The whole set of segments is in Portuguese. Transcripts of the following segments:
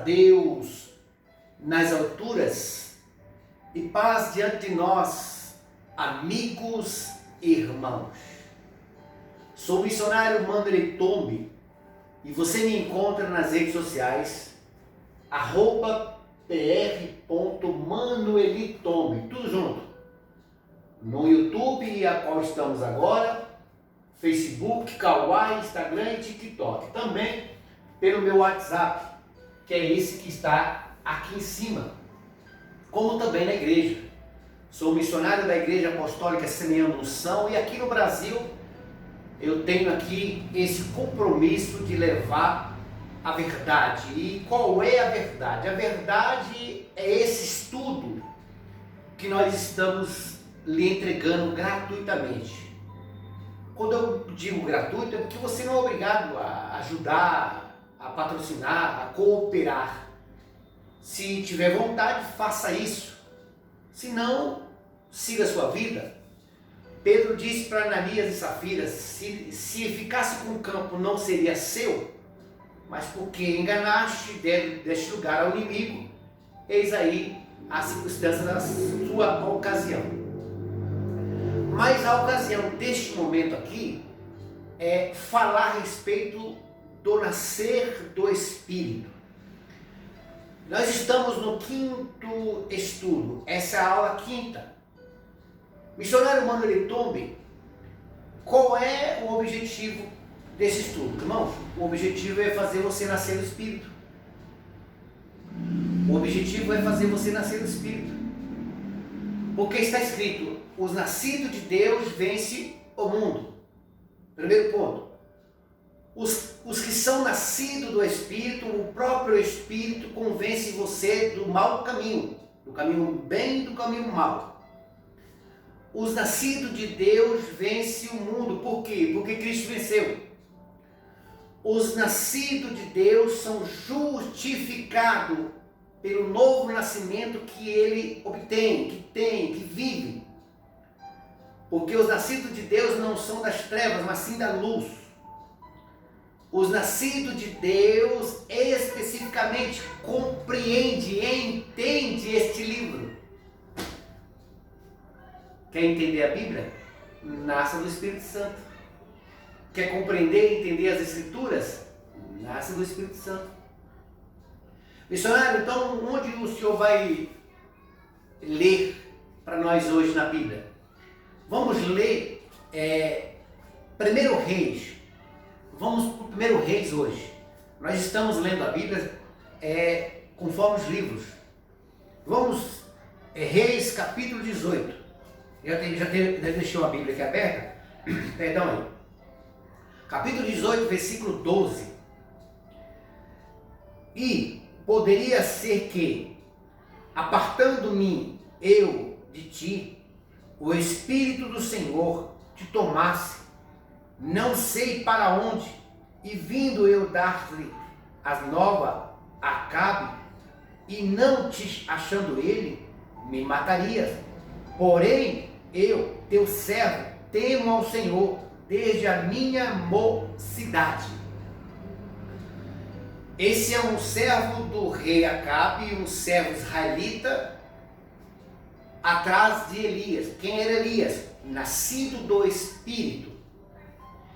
Deus nas alturas e paz diante de nós, amigos e irmãos. Sou o missionário Manuel Tombi e você me encontra nas redes sociais @pr.manuelitombi, tudo junto. No YouTube, a qual estamos agora, Facebook, Kawaii, Instagram e TikTok. Também pelo meu WhatsApp, que é esse que está aqui em cima. Como também na igreja. Sou missionário da Igreja Apostólica Semeando Unção e aqui no Brasil eu tenho aqui esse compromisso de levar a verdade. E qual é a verdade? A verdade é esse estudo que nós estamos lhe entregando gratuitamente. Quando eu digo gratuito é porque você não é obrigado a ajudar, a patrocinar, a cooperar. Se tiver vontade, faça isso. Se não, siga a sua vida. Pedro disse para Ananias e Safira, se ficasse com o campo não seria seu, mas porque enganaste, deste lugar ao inimigo, eis aí a circunstância da sua ocasião. Mas a ocasião deste momento aqui é falar a respeito do nascer do Espírito. Nós estamos no 5º estudo, essa é a aula 5ª. Missionário Manuel Tombi, qual é o objetivo desse estudo? Irmãos, o objetivo é fazer você nascer no Espírito. O objetivo é fazer você nascer no Espírito. Porque está escrito, os nascidos de Deus vencem o mundo. Primeiro ponto. Os que são nascidos do Espírito, o próprio Espírito convence você do mau caminho. Do caminho bem e do caminho mau. Os nascidos de Deus vencem o mundo. Por quê? Porque Cristo venceu. Os nascidos de Deus são justificados pelo novo nascimento que ele obtém, que vive. Porque os nascidos de Deus não são das trevas, mas sim da luz. Os nascidos de Deus especificamente compreende e entende este livro. Quer entender a Bíblia? Nasça do Espírito Santo. Quer compreender e entender as Escrituras? Nasça do Espírito Santo. Missionário, então onde o senhor vai ler para nós hoje na Bíblia? Vamos ler 1 Reis. Vamos para o 1 Reis hoje. Nós estamos lendo a Bíblia conforme os livros. Vamos, Reis capítulo 18. Já deixou a Bíblia aqui aberta? Perdão aí. Capítulo 18, versículo 12. E poderia ser que, apartando-me eu de ti, o Espírito do Senhor te tomasse, não sei para onde, e vindo eu dar-lhe as novas a Acabe, e não te achando ele, me matarias. Porém, eu, teu servo, temo ao Senhor desde a minha mocidade. Esse é um servo do rei Acabe, um servo israelita, atrás de Elias. Quem era Elias? Nascido do Espírito.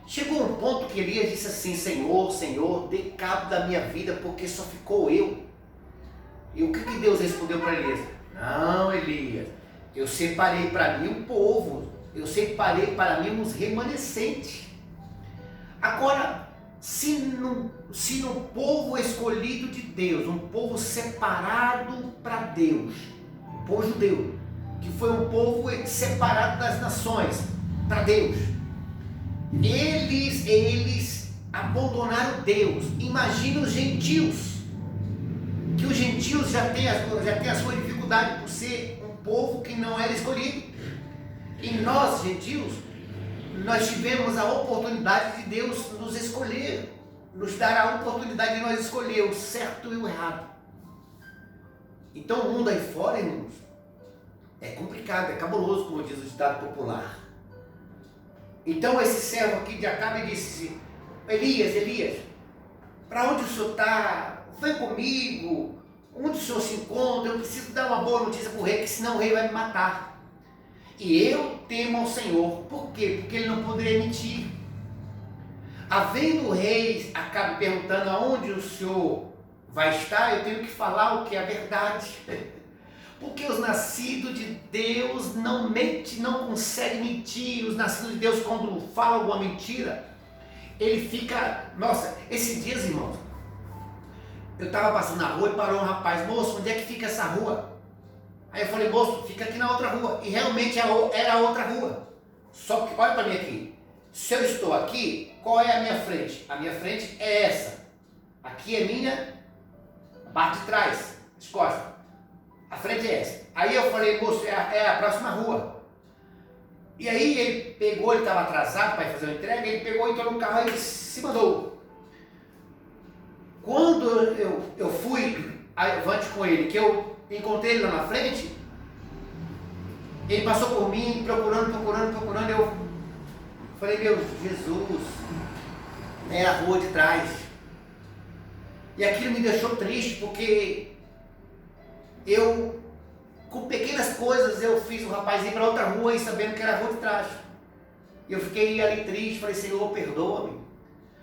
Chegou um ponto que Elias disse assim, Senhor, Senhor, dê cabo da minha vida, porque só ficou eu. E o que Deus respondeu para Elias? Não, Elias, eu separei para mim um povo, eu separei para mim uns remanescentes. Agora, se no povo escolhido de Deus, um povo separado para Deus, o povo judeu, que foi um povo separado das nações para Deus, eles abandonaram Deus. Imagina os gentios, que os gentios já têm a sua dificuldade por ser um povo que não era escolhido. E nós, gentios, nós tivemos a oportunidade de Deus nos escolher, nos dar a oportunidade de nós escolher o certo e o errado. Então o mundo aí fora, irmãos, é complicado, é cabuloso, como diz o ditado popular. Então esse servo aqui de Acabe disse, Elias, para onde o senhor está vem comigo, onde o senhor se encontra, eu preciso dar uma boa notícia para o rei, que senão o rei vai me matar. E eu temo ao Senhor. Por quê? Porque ele não poderia mentir. Havendo o rei acaba perguntando aonde o senhor vai estar, eu tenho que falar o que é a verdade. Porque os nascidos de Deus não mentem, não conseguem mentir. Os nascidos de Deus, quando falam alguma mentira, ele fica... Nossa, esses dias, irmãos, eu estava passando na rua e parou um rapaz: moço, onde é que fica essa rua? Aí eu falei: moço, fica aqui na outra rua. E realmente era a outra rua. Só que, olha para mim aqui, se eu estou aqui, qual é a minha frente? A minha frente é essa. Aqui é minha parte de trás, as costas. A frente é essa. Aí eu falei: moço, é a próxima rua. E aí ele pegou, ele estava atrasado para fazer uma entrega, ele pegou, entrou no carro e se mandou. Quando eu fui avante com ele, que eu encontrei ele lá na frente, ele passou por mim, procurando, eu falei: meu Jesus, é a rua de trás. E aquilo me deixou triste, porque eu, com pequenas coisas, eu fiz o rapaz ir para outra rua e sabendo que era a rua de trás. E eu fiquei ali triste, falei: Senhor, perdoa-me.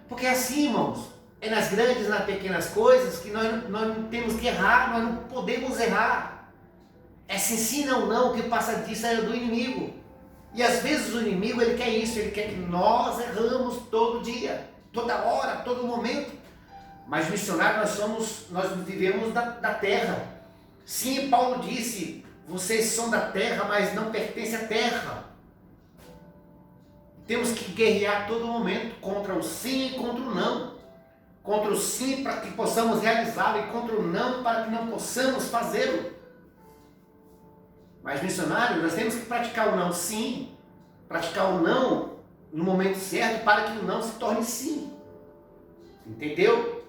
Porque é assim, irmãos, é nas grandes, nas pequenas coisas que nós não temos que errar, nós não podemos errar. É se ensina ou não, o que passa disso é do inimigo. E às vezes o inimigo, ele quer isso, ele quer que nós erramos todo dia, toda hora, todo momento. Mas missionários, nós vivemos da terra. Sim, Paulo disse: vocês são da terra, mas não pertencem à terra. Temos que guerrear todo momento contra o sim e contra o não. Contra o sim para que possamos realizá-lo e contra o não para que não possamos fazê-lo. Mas missionários, nós temos que praticar o não sim, praticar o não no momento certo para que o não se torne sim. Entendeu?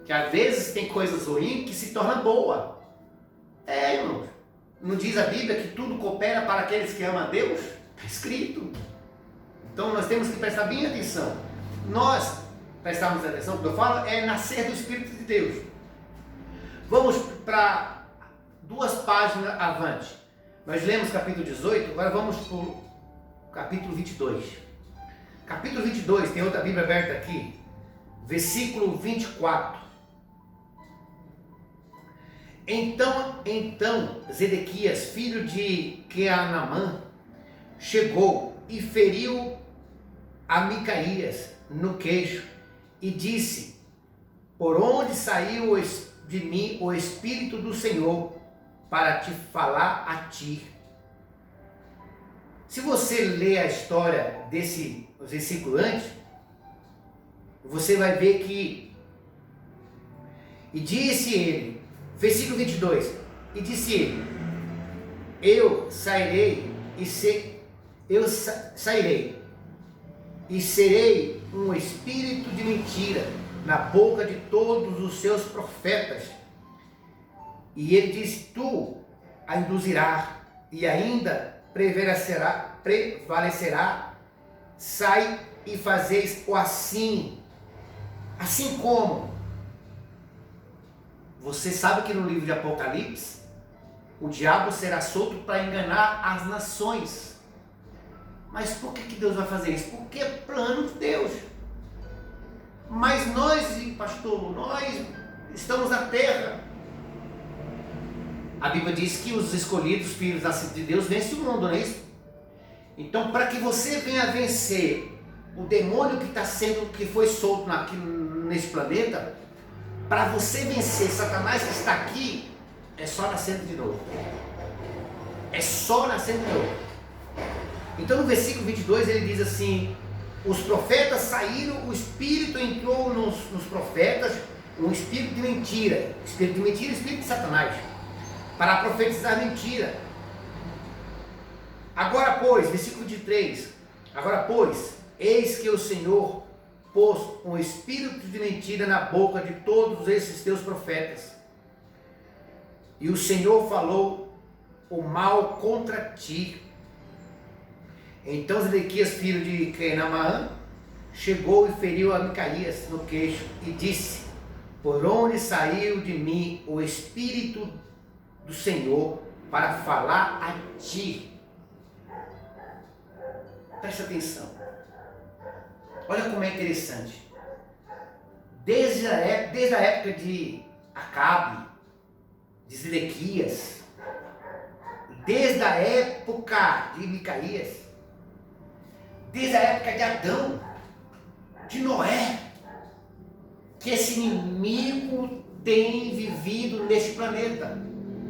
Que às vezes tem coisas ruins que se tornam boa. Irmão, não diz a Bíblia que tudo coopera para aqueles que amam a Deus? Está escrito. Então nós temos que prestar bem atenção. Nós prestarmos atenção, o que eu falo é nascer do Espírito de Deus. Vamos para 2 páginas avante. Nós lemos capítulo 18, agora vamos para o capítulo 22. Capítulo 22, tem outra Bíblia aberta aqui, versículo 24. Então Zedequias, filho de Queanamã, chegou e feriu a Micaías no queixo e disse: por onde saiu de mim o Espírito do Senhor para te falar a ti? Se você ler a história desse versículo antes, você vai ver que: e disse ele, versículo 22, e disse ele: eu sairei e serei um espírito de mentira na boca de todos os seus profetas. E ele diz: tu a induzirás e ainda prevalecerá. Sai e fazeis o assim como. Você sabe que no livro de Apocalipse, o diabo será solto para enganar as nações. Mas por que Deus vai fazer isso? Porque é plano de Deus. Mas nós, pastor, nós estamos na terra. A Bíblia diz que os escolhidos, filhos nascidos de Deus, vencem o mundo, não é isso? Então, para que você venha vencer o demônio que foi solto aqui nesse planeta, para você vencer Satanás que está aqui, é só nascendo de novo. É só nascendo de novo. Então no versículo 22 ele diz assim: os profetas saíram, o Espírito entrou nos profetas, um espírito de mentira, espírito de Satanás, para profetizar mentira. Agora pois, versículo 23, agora pois, eis que o Senhor pôs um espírito de mentira na boca de todos esses teus profetas, e o Senhor falou o mal contra ti. Então Zedequias, filho de Queanamã, chegou e feriu a Micaías no queixo e disse: por onde saiu de mim o Espírito do Senhor para falar a ti. Presta atenção. Olha como é interessante. Desde a época de Acabe, de Zedequias, desde a época de Micaías, desde a época de Adão, de Noé, que esse inimigo tem vivido neste planeta.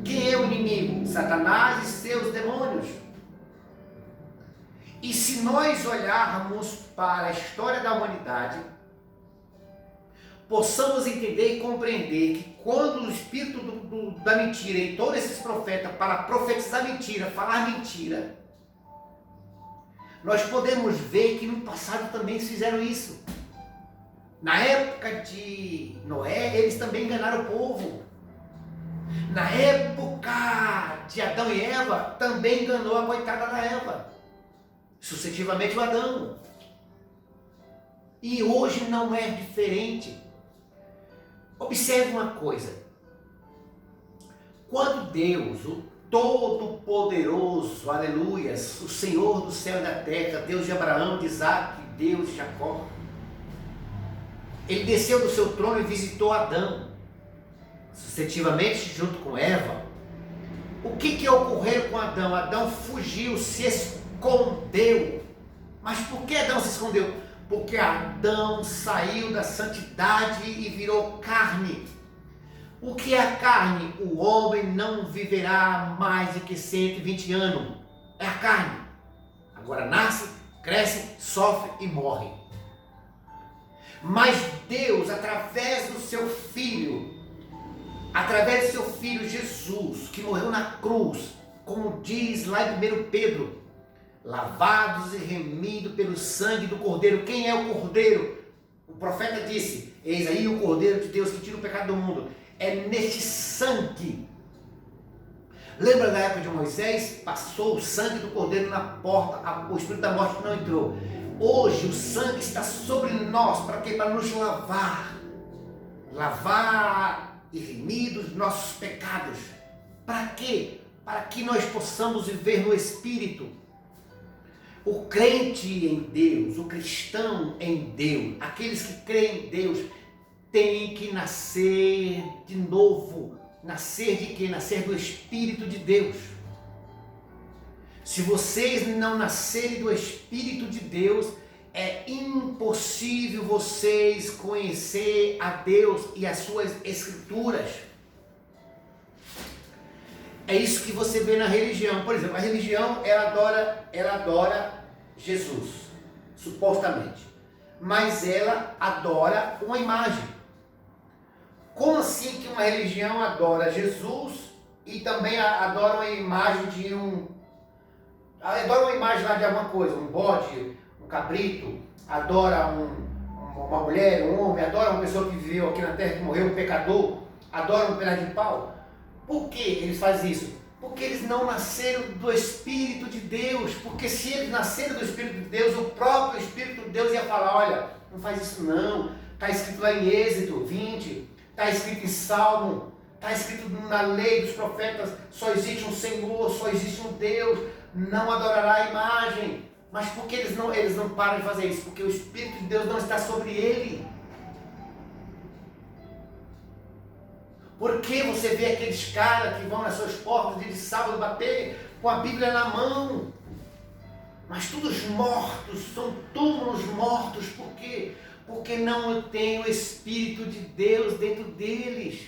Quem é o inimigo? Satanás e seus demônios. E se nós olharmos para a história da humanidade, possamos entender e compreender que quando o espírito da mentira entrou nesses profetas para profetizar mentira, falar mentira, nós podemos ver que no passado também fizeram isso. Na época de Noé, eles também enganaram o povo. Na época de Adão e Eva, também enganou a coitada da Eva. Sucessivamente o Adão. E hoje não é diferente. Observe uma coisa. Quando Deus, o Todo-Poderoso, aleluias, o Senhor do céu e da terra, Deus de Abraão, de Isaac, Deus de Jacó, ele desceu do seu trono e visitou Adão, sucessivamente junto com Eva. O que ocorreu com Adão? Adão fugiu, se escondeu. Mas por que Adão se escondeu? Porque Adão saiu da santidade e virou carne. O que é a carne? O homem não viverá mais do que 120 anos. É a carne. Agora nasce, cresce, sofre e morre. Mas Deus, através do seu Filho Jesus, que morreu na cruz, como diz lá em 1 Pedro, lavados e remidos pelo sangue do Cordeiro. Quem é o Cordeiro? O profeta disse: eis aí o Cordeiro de Deus que tira o pecado do mundo. É neste sangue. Lembra da época de Moisés? Passou o sangue do Cordeiro na porta, o espírito da morte não entrou. Hoje o sangue está sobre nós. Para quê? Para nos lavar. Lavar e remir dos nossos pecados. Para quê? Para que nós possamos viver no Espírito. O crente em Deus, o cristão em Deus, aqueles que creem em Deus, têm que nascer de novo. Nascer de quê? Nascer do Espírito de Deus. Se vocês não nascerem do Espírito de Deus, é impossível vocês conhecer a Deus e as suas Escrituras. É isso que você vê na religião. Por exemplo, a religião, ela adora Jesus, supostamente. Mas ela adora uma imagem. Como assim que uma religião adora Jesus e também adora uma imagem de adora uma imagem lá de alguma coisa, um bode, um cabrito, adora uma mulher, um homem, adora uma pessoa que viveu aqui na terra, que morreu, um pecador, adora um pedaço de pau? Por que eles fazem isso? Porque eles não nasceram do Espírito de Deus. Porque se eles nasceram do Espírito de Deus, o próprio Espírito de Deus ia falar: olha, não faz isso não. Está escrito lá em Êxodo 20, está escrito em Salmo, está escrito na lei dos profetas: só existe um Senhor, só existe um Deus, não adorará a imagem. Mas por que eles não param de fazer isso? Porque o Espírito de Deus não está sobre ele. Por que você vê aqueles caras que vão nas suas portas de sábado bater com a Bíblia na mão? Mas todos mortos, são túmulos mortos. Por quê? Porque não tem o Espírito de Deus dentro deles.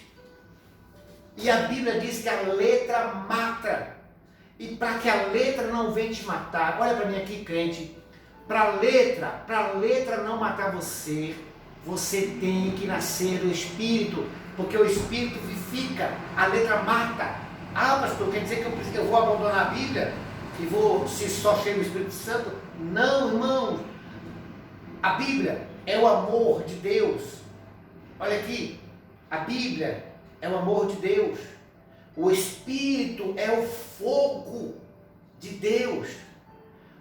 E a Bíblia diz que a letra mata. E para que a letra não venha te matar, olha para mim aqui, crente, para a letra não matar você, você tem que nascer do Espírito, porque o Espírito vivifica, a letra mata. Ah, pastor, quer dizer que eu vou abandonar a Bíblia e vou ser só cheio do Espírito Santo? Não, irmãos. A Bíblia é o amor de Deus. Olha aqui, a Bíblia é o amor de Deus. O Espírito é o fogo de Deus.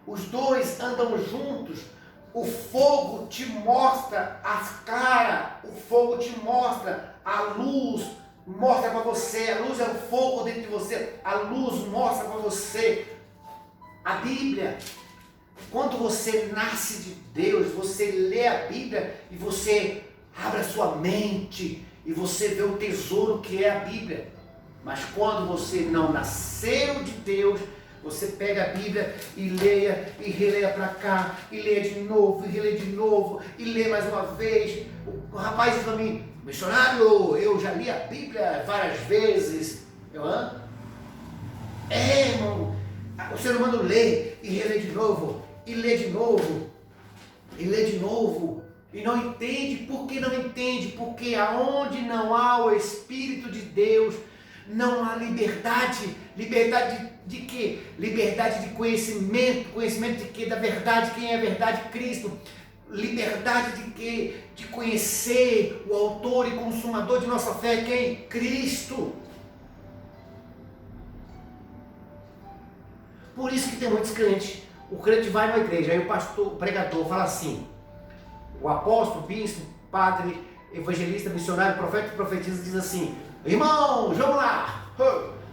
Os dois andam juntos. O fogo te mostra as caras, o fogo te mostra A luz mostra para você, a luz é o fogo dentro de você, a luz mostra para você a Bíblia. Quando você nasce de Deus, você lê a Bíblia e você abre a sua mente e você vê o tesouro que é a Bíblia. Mas quando você não nasceu de Deus, você pega a Bíblia e leia e releia para cá, e leia de novo, e relê de novo, e lê mais uma vez. O rapaz diz para mim: missionário, eu já li a Bíblia várias vezes. Irmão, o ser humano lê e relê de novo, e lê de novo, e lê de novo, e não entende. Por que não entende? Porque aonde não há o Espírito de Deus, não há liberdade. Liberdade de quê? Liberdade de conhecimento. Conhecimento de quê? Da verdade. Quem é a verdade? Cristo. Liberdade de quê? De conhecer o autor e consumador de nossa fé. Quem? Cristo. Por isso que tem muitos crentes. O crente vai na igreja, aí o pastor, o pregador fala assim, o apóstolo, bispo, padre, evangelista, missionário, profeta e profetisa diz assim: irmãos, vamos lá,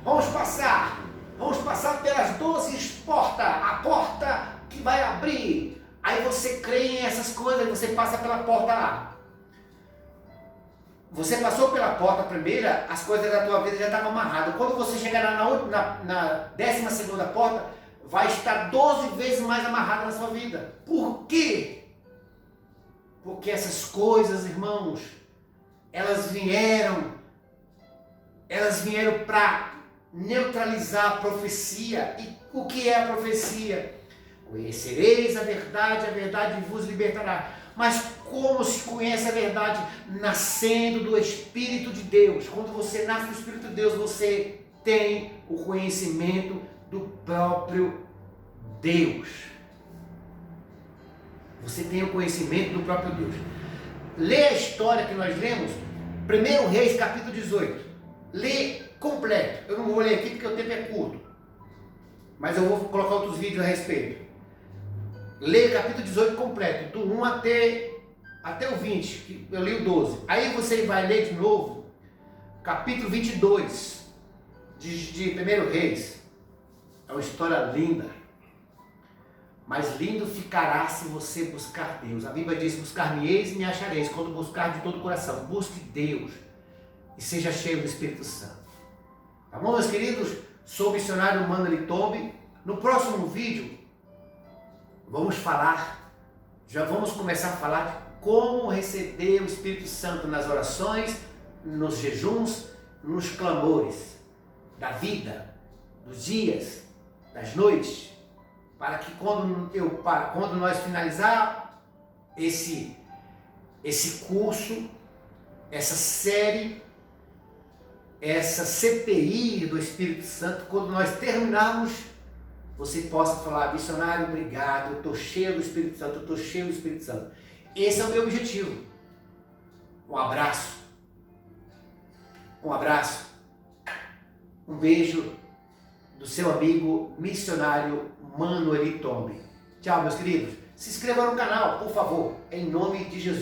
vamos passar pelas 12 portas, a porta que vai abrir. Aí você crê em essas coisas, você passa pela porta lá. Você passou pela porta primeira, as coisas da tua vida já estavam amarradas. Quando você chegar na 12ª porta, vai estar 12 vezes mais amarrada na sua vida. Por quê? Porque essas coisas, irmãos, elas vieram para neutralizar a profecia. E o que é a profecia? Conhecereis a verdade vos libertará. Mas como se conhece a verdade? Nascendo do Espírito de Deus. Quando você nasce do Espírito de Deus, você tem o conhecimento do próprio Deus. Você tem o conhecimento do próprio Deus. Lê a história que nós lemos, 1 Reis, capítulo 18. Lê completo. Eu não vou ler aqui porque o tempo é curto, mas eu vou colocar outros vídeos a respeito. Lê capítulo 18 completo, do 1 até o 20, que eu li o 12. Aí você vai ler de novo, capítulo 22 de 1 Reis. É uma história linda, mas lindo ficará se você buscar Deus. A Bíblia diz: buscar-me-eis e me achareis, quando buscar de todo o coração. Busque Deus e seja cheio do Espírito Santo. Tá bom, meus queridos? Sou o missionário Mano Elitombe. No próximo vídeo, já vamos começar a falar de como receber o Espírito Santo nas orações, nos jejuns, nos clamores da vida, dos dias, das noites, para que quando nós finalizar esse curso, essa série, essa CPI do Espírito Santo, quando nós terminarmos, você possa falar: missionário, obrigado, eu estou cheio do Espírito Santo, eu estou cheio do Espírito Santo. Esse é o meu objetivo. Um abraço. Um beijo do seu amigo missionário Mano Elitombe. Tchau, meus queridos. Se inscreva no canal, por favor, em nome de Jesus.